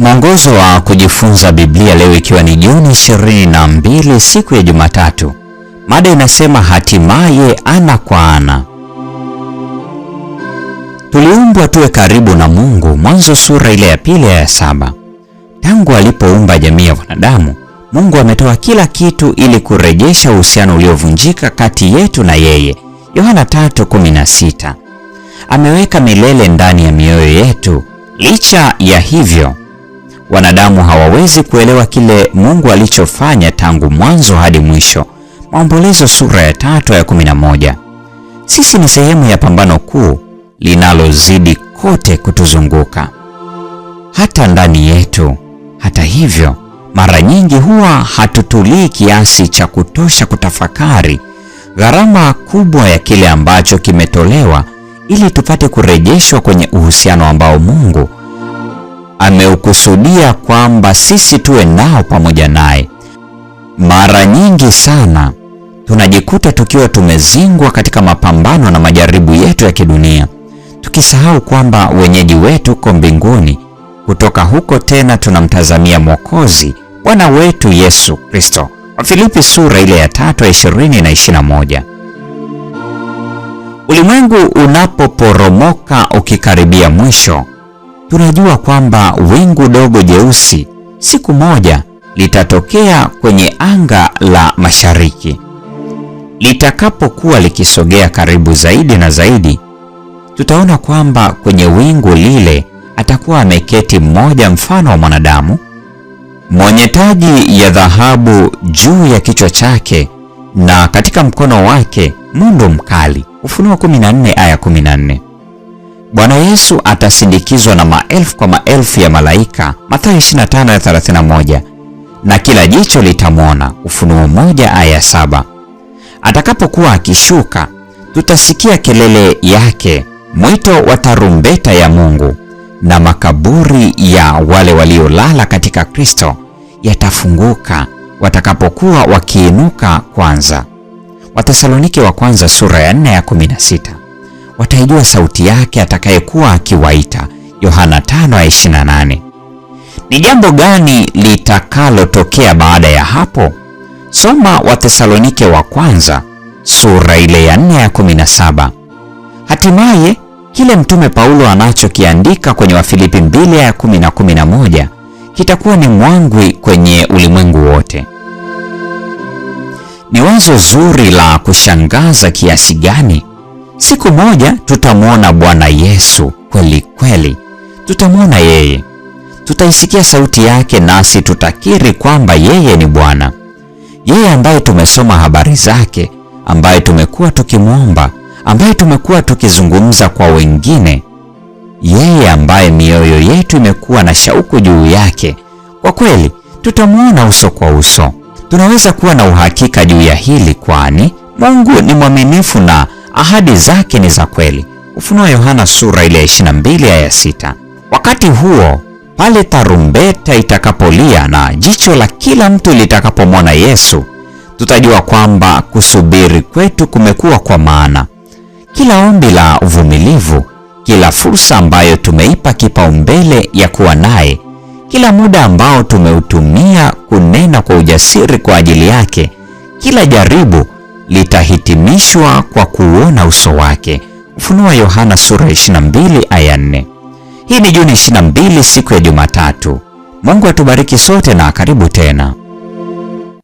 Mwongozo wa kujifunza Biblia leo ikiwa ni Juni 22 siku ya Jumatatu. Mada inasema hatimaye ana kwa ana. Tuliumbwa tuwe karibu na Mungu, Mwanzo sura ile ya 2 aya 7. Tangu alipoumba jamii ya wanadamu, Mungu ametoa kila kitu ili kurejesha uhusiano uliovunjika kati yetu na yeye. Yohana 3:16. Ameweka milele ndani ya mioyo yetu. Licha ya hivyo, wanadamu hawawezi kuelewa kile Mungu alichofanya tangu mwanzo hadi mwisho. Maombolezo sura ya 3 aya 11. Sisi ni sehemu ya pambano kuu linalozidi kote kutuzunguka, hata ndani yetu. Hata hivyo, mara nyingi huwa hatutulii kiasi cha kutosha kutafakari gharama kubwa ya kile ambacho kimetolewa ili tupate kurejeshwa kwenye uhusiano ambao Mungu ameukusudia kwamba sisi tuwe nao pamoja naye. Mara nyingi sana tunajikuta tukiwa tumezingwa katika mapambano na majaribu yetu ya kidunia, tukisahau kwamba wenyeji wetu uko mbinguni. Kutoka huko tena tunamtazamia Mwokozi, Bwana wetu Yesu Kristo. Wafilipi sura ile ya 3:20 na 21. Ulimwengu unapoporomoka ukikaribia mwisho, tunajua kwamba wingu dogo jeusi siku moja litatokea kwenye anga la mashariki. Litakapokuwa likisogea karibu zaidi na zaidi, tutaona kwamba kwenye wingu lile atakuwa ameketi mmoja mfano wa mwanadamu, mwenye taji ya dhahabu juu ya kichwa chake, na katika mkono wake mundu mkali. Ufunuo 14 aya 14. Bwana Yesu atasindikizwa na maelfu kwa maelfu ya malaika. Mathayo 25 aya 31. Na kila jicho litamwona. Ufunuo 1 aya 7. Atakapokuwa akishuka, tutasikia kelele yake, mwito wa tarumbeta ya Mungu, na makaburi ya wale waliolala katika Kristo yatafunguka watakapokuwa wakiinuka kwanza. Wathesalonike wa kwanza sura ya 4 ya 16. Wataijua sauti yake atakayekuwa akiwaita. Yohana 5 ya 28. Ni jambo gani litakalotokea baada ya hapo? Soma Wathesalonike wa kwanza sura ile ya 4 ya 17. Hatimaye kile mtume Paulo anachokiandika kwenye Wafilipi 2 ya 10 na 11 kitakuwa ni mwangwi kwenye ulimwengu wote. Ni wazo zuri la kushangaza kiasi gani! Siku moja tutamwona Bwana Yesu kweli kweli. Tutamwona yeye, tutaisikia sauti yake, nasi tutakiri kwamba yeye ni Bwana. Yeye ambaye tumesoma habari zake, ambaye tumekuwa tukimwomba, ambaye tumekuwa tukizungumza kwa wengine, yeye ambaye mioyo yetu imekuwa na shauku juu yake. Kwa kweli tutamwona uso kwa uso. Tunaweza kuwa na uhakika juu ya hili, kwani Mungu ni mwaminifu na ahadi zake ni za kweli. Ufunuo Yohana sura ile 22 aya 6. Wakati huo, pale tarumbeta itakapolia na jicho la kila mtu litakapomwona Yesu, tutajua kwamba kusubiri kwetu kumekuwa kwa maana. Kila ombi la uvumilivu, kila fursa ambayo tumeipa kipaumbele ya kuwa naye, kila muda ambao tumeutumia kunena kwa ujasiri kwa ajili yake, kila jaribu litahitimishwa kwa kuona uso wake. Ufunuo Yohana sura 22 aya 4. Hii ni Juni 22 siku ya Jumatatu. Mungu atubariki sote na karibu tena.